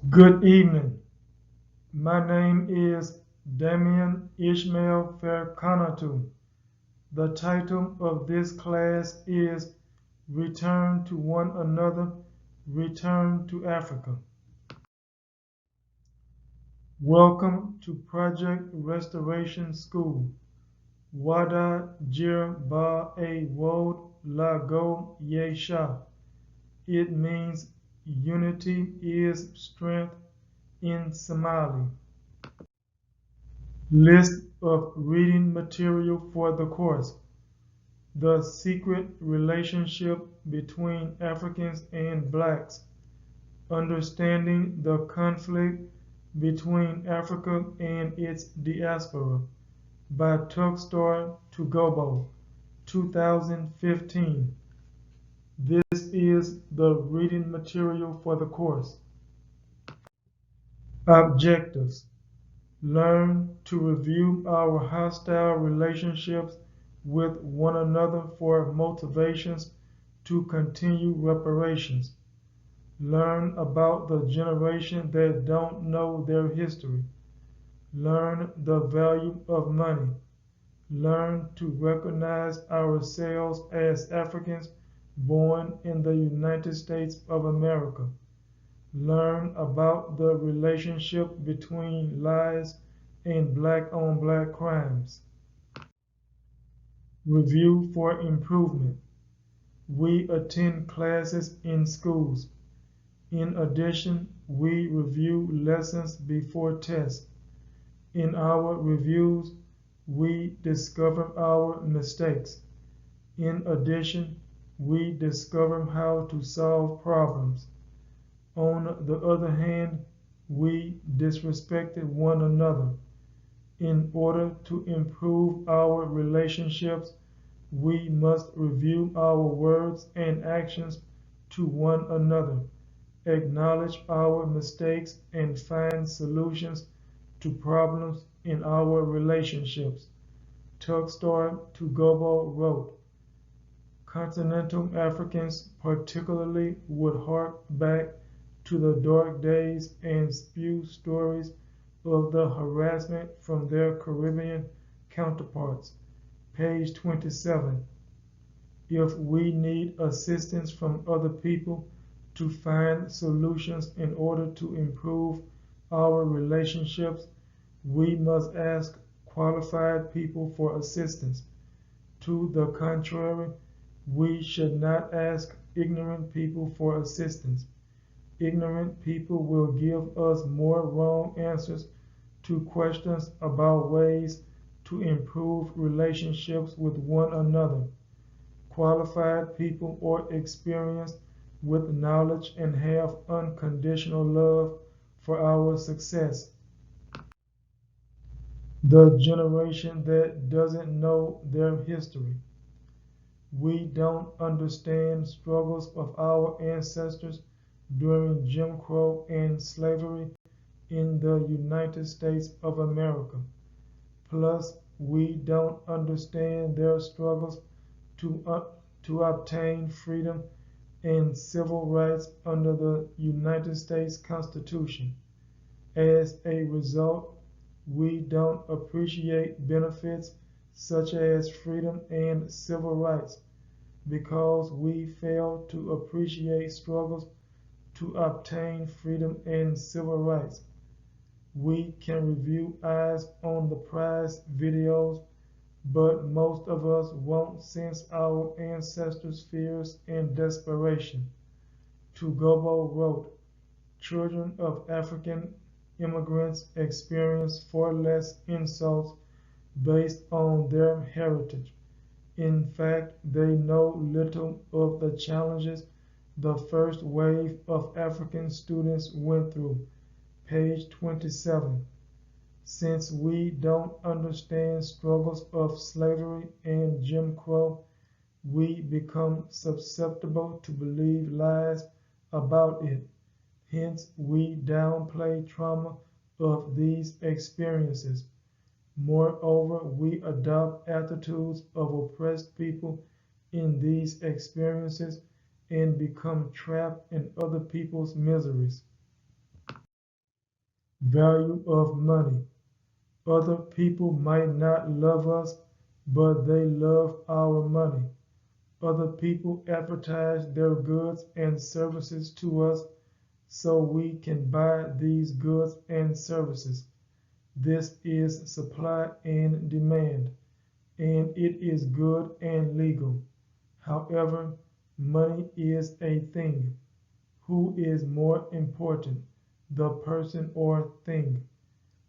Good evening. My name is Damian Ishmael Fairconatu. The title of this class is Return to One Another, Return to Africa. Welcome to Project Restoration School. WADA Jir Ba AWOOD LAGU YEESHAA. It means unity is strength in Somali. List of reading material for the course. The Secret Relationship Between Africans and Blacks. Understanding the Conflict Between Africa and its Diaspora by Tuckstar Tugobo, 2015. This is the reading material for the course. Objectives. Learn to review our hostile relationships with one another for motivations to continue reparations. Learn about the generation that don't know their history. Learn the value of money. Learn to recognize ourselves as Africans born in the United States of America. Learn about the relationship between lies and black-on-black crimes. Review for improvement. We attend classes in schools. In addition, we review lessons before tests. In our reviews, we discover our mistakes. In addition, we discover how to solve problems. On the other hand, we disrespected one another. In order to improve our relationships, we must review our words and actions to one another, acknowledge our mistakes, and find solutions to problems in our relationships. Tuckstar Tugobo wrote, Continental Africans particularly would hark back to the dark days and spew stories of the harassment from their Caribbean counterparts. Page 27. If we need assistance from other people to find solutions in order to improve our relationships, we must ask qualified people for assistance. To the contrary, we should not ask ignorant people for assistance. Ignorant people will give us more wrong answers to questions about ways to improve relationships with one another. Qualified people are experienced with knowledge and have unconditional love for our success. The generation that doesn't know their history. We don't understand struggles of our ancestors during Jim Crow and slavery in the United States of America. Plus, we don't understand their struggles to obtain freedom and civil rights under the United States Constitution. As a result, we don't appreciate benefits such as freedom and civil rights because we fail to appreciate struggles to obtain freedom and civil rights. We can review Eyes on the Prize videos, but most of us won't sense our ancestors' fears and desperation. Tugobo wrote, Children of African immigrants experience far less insults based on their heritage. In fact, they know little of the challenges the first wave of African students went through. Page 27. Since we don't understand struggles of slavery and Jim Crow, we become susceptible to believe lies about it. Hence, we downplay trauma of these experiences. Moreover, we adopt attitudes of oppressed people in these experiences and become trapped in other people's miseries. Value of money. Other people might not love us, but they love our money. Other people advertise their goods and services to us so we can buy these goods and services. This is supply and demand, and it is good and legal. However, money is a thing. Who is more important, the person or thing?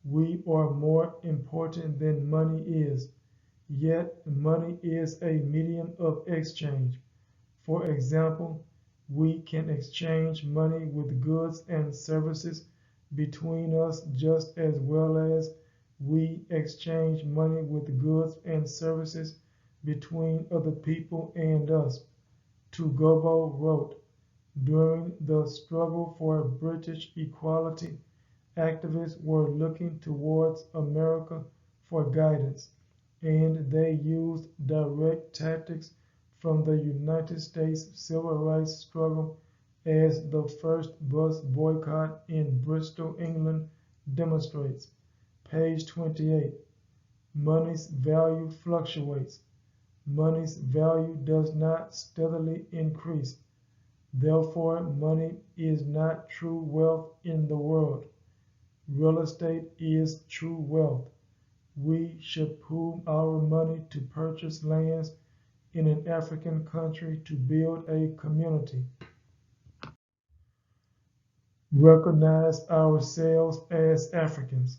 We are more important than money is. Yet money is a medium of exchange. For example, we can exchange money with goods and services between us just as well as we exchange money with goods and services between other people and us. Tugabo wrote, during the struggle for British equality, activists were looking towards America for guidance, and they used direct tactics from the United States civil rights struggle, as the first bus boycott in Bristol, England demonstrates. Page 28. Money's value fluctuates. Money's value does not steadily increase. Therefore, money is not true wealth in the world. Real estate is true wealth. We should pool our money to purchase lands in an African country to build a community. Recognize ourselves as Africans.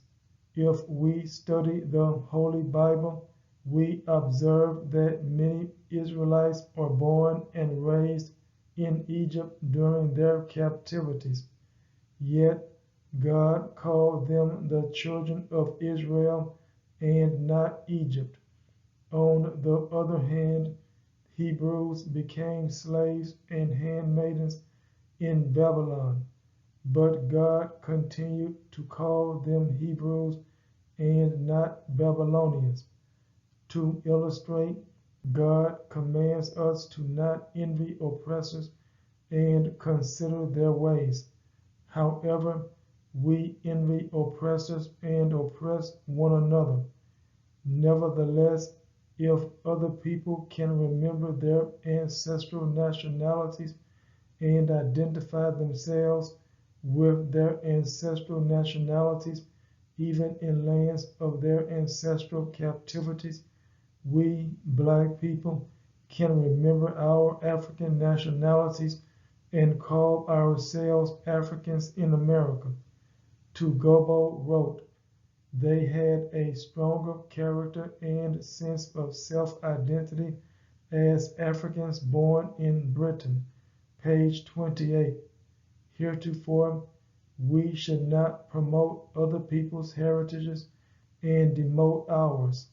If we study the Holy Bible, we observe that many Israelites are born and raised in Egypt during their captivities. Yet God called them the children of Israel and not Egypt. On the other hand, Hebrews became slaves and handmaidens in Babylon, but God continued to call them Hebrews and not Babylonians. To illustrate, God commands us to not envy oppressors and consider their ways. However, we envy oppressors and oppress one another. Nevertheless, if other people can remember their ancestral nationalities and identify themselves with their ancestral nationalities, even in lands of their ancestral captivities, we black people can remember our African nationalities and call ourselves Africans in America. Tugabo wrote, they had a stronger character and sense of self-identity as Africans born in Britain. Page 28. Heretofore, we should not promote other people's heritages and demote ours.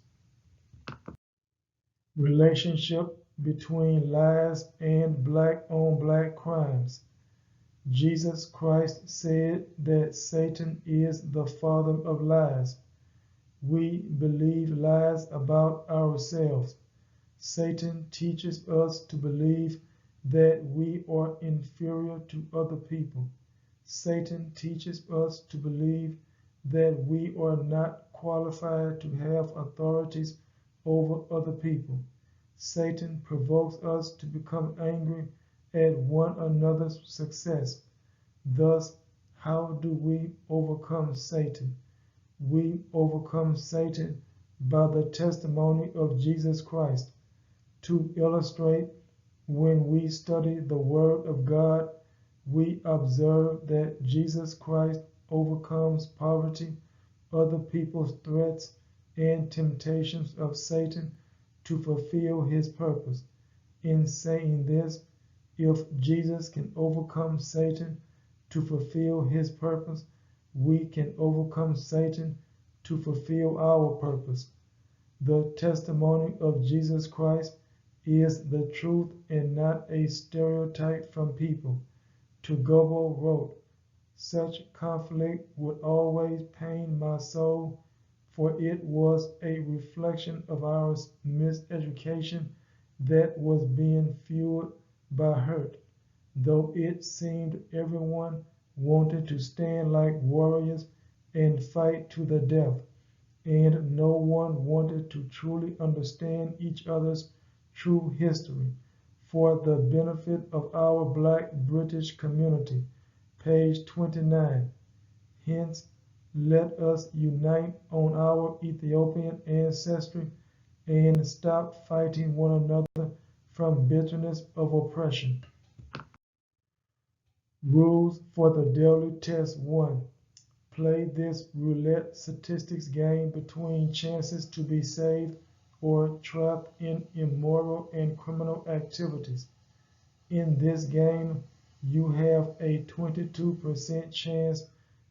Relationship between lies and black-on-black crimes. Jesus Christ said that Satan is the father of lies. We believe lies about ourselves. Satan teaches us to believe that we are inferior to other people. Satan teaches us to believe that we are not qualified to have authorities over other people. Satan provokes us to become angry at one another's success. Thus, how do we overcome Satan? We overcome Satan by the testimony of Jesus Christ. To illustrate, when we study the Word of God, we observe that Jesus Christ overcomes poverty, other people's threats, and temptations of Satan to fulfill his purpose. In saying this, if Jesus can overcome Satan to fulfill his purpose, we can overcome Satan to fulfill our purpose. The testimony of Jesus Christ is the truth and not a stereotype from people. Tugabo wrote, such conflict would always pain my soul, for it was a reflection of our miseducation that was being fueled by hurt. Though it seemed everyone wanted to stand like warriors and fight to the death, and no one wanted to truly understand each other's true history for the benefit of our Black British community. Page 29. Hence, let us unite on our Ethiopian ancestry and stop fighting one another from bitterness of oppression. Rules for the daily test 1. Play this roulette statistics game between chances to be saved or trapped in immoral and criminal activities. In this game, you have a 22% chance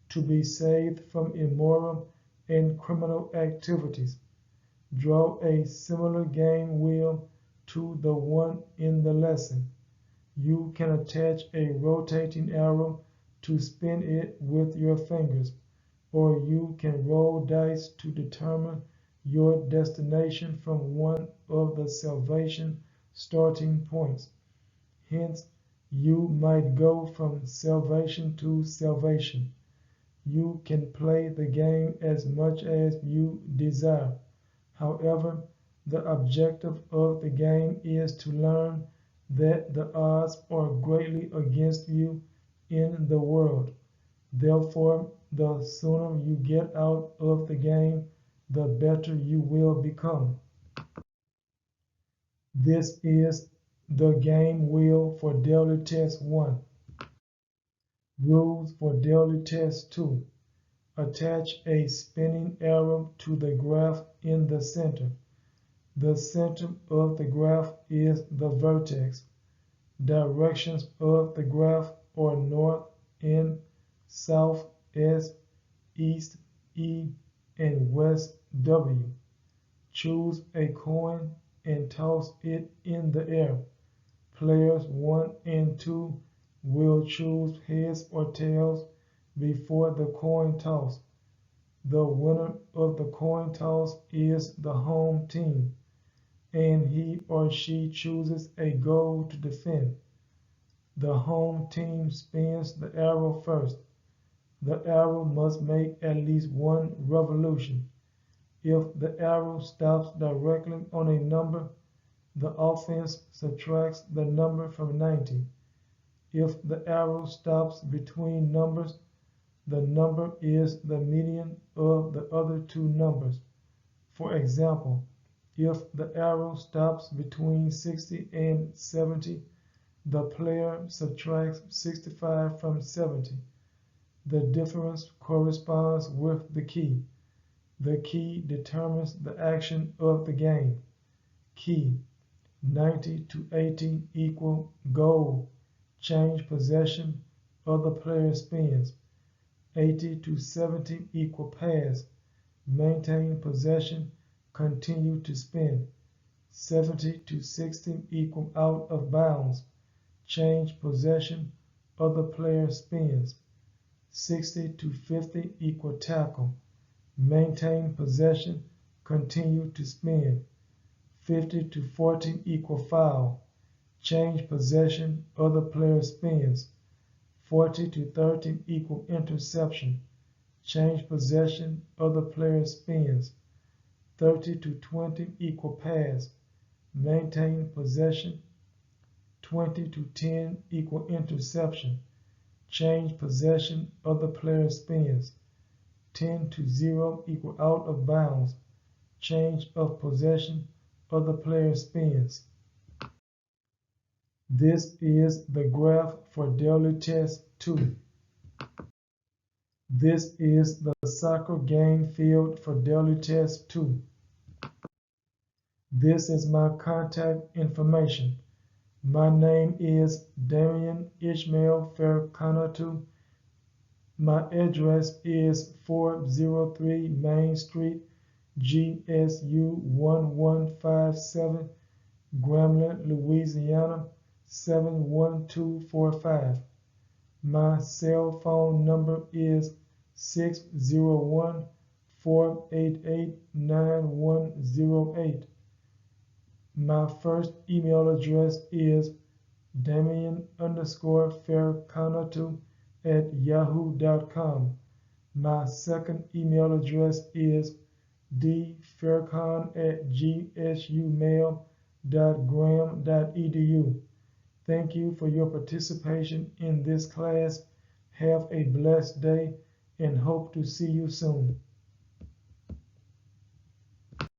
to be saved from immoral and criminal activities. Draw a similar game wheel to the one in the lesson. You can attach a rotating arrow to spin it with your fingers, or you can roll dice to determine your destination from one of the salvation starting points. Hence, you might go from salvation to salvation. You can play the game as much as you desire. However, the objective of the game is to learn that the odds are greatly against you in the world. Therefore, the sooner you get out of the game, the better you will become. This is the game wheel for daily test 1. Rules for daily test 2. Attach a spinning arrow to the graph in the center. The center of the graph is the vertex. Directions of the graph are north, N, south, S, east, E, and west, W. Choose a coin and toss it in the air. Players 1 and 2 will choose heads or tails before the coin toss. The winner of the coin toss is the home team, and he or she chooses a goal to defend. The home team spins the arrow first. The arrow must make at least one revolution. If the arrow stops directly on a number, the offense subtracts the number from 90. If the arrow stops between numbers, the number is the median of the other two numbers. For example, if the arrow stops between 60 and 70, the player subtracts 65 from 70. The difference corresponds with the key. The key determines the action of the game. Key: 90 to 80 equal goal. Change possession, other player spins. 80 to 70 equal pass. Maintain possession, continue to spin. 70 to 60 equal out of bounds. Change possession, other player spins. 60 to 50 equal tackle. Maintain possession, continue to spin. 50 to 40 equal foul. Change possession, other player spins. 40 to 30 equal interception. Change possession, other player spins. 30 to 20 equal pass. Maintain possession. 20 to 10 equal interception. Change possession, other player spins. 10 to 0 equal out of bounds. Change of possession, other player spins. This is the graph for daily test 2. This is the soccer game field for daily test 2. This is my contact information. My name is Darian Ishmael Farkanatu. My address is 403 Main Street, GSU 1157, Grambling, Louisiana 71245. My cell phone number is 601-488-9108. My first email address is Damian_Farkanatu@yahoo.com. My second email address is dfaircon@gsumail.graham.edu. Thank you for your participation in this class. Have a blessed day and hope to see you soon.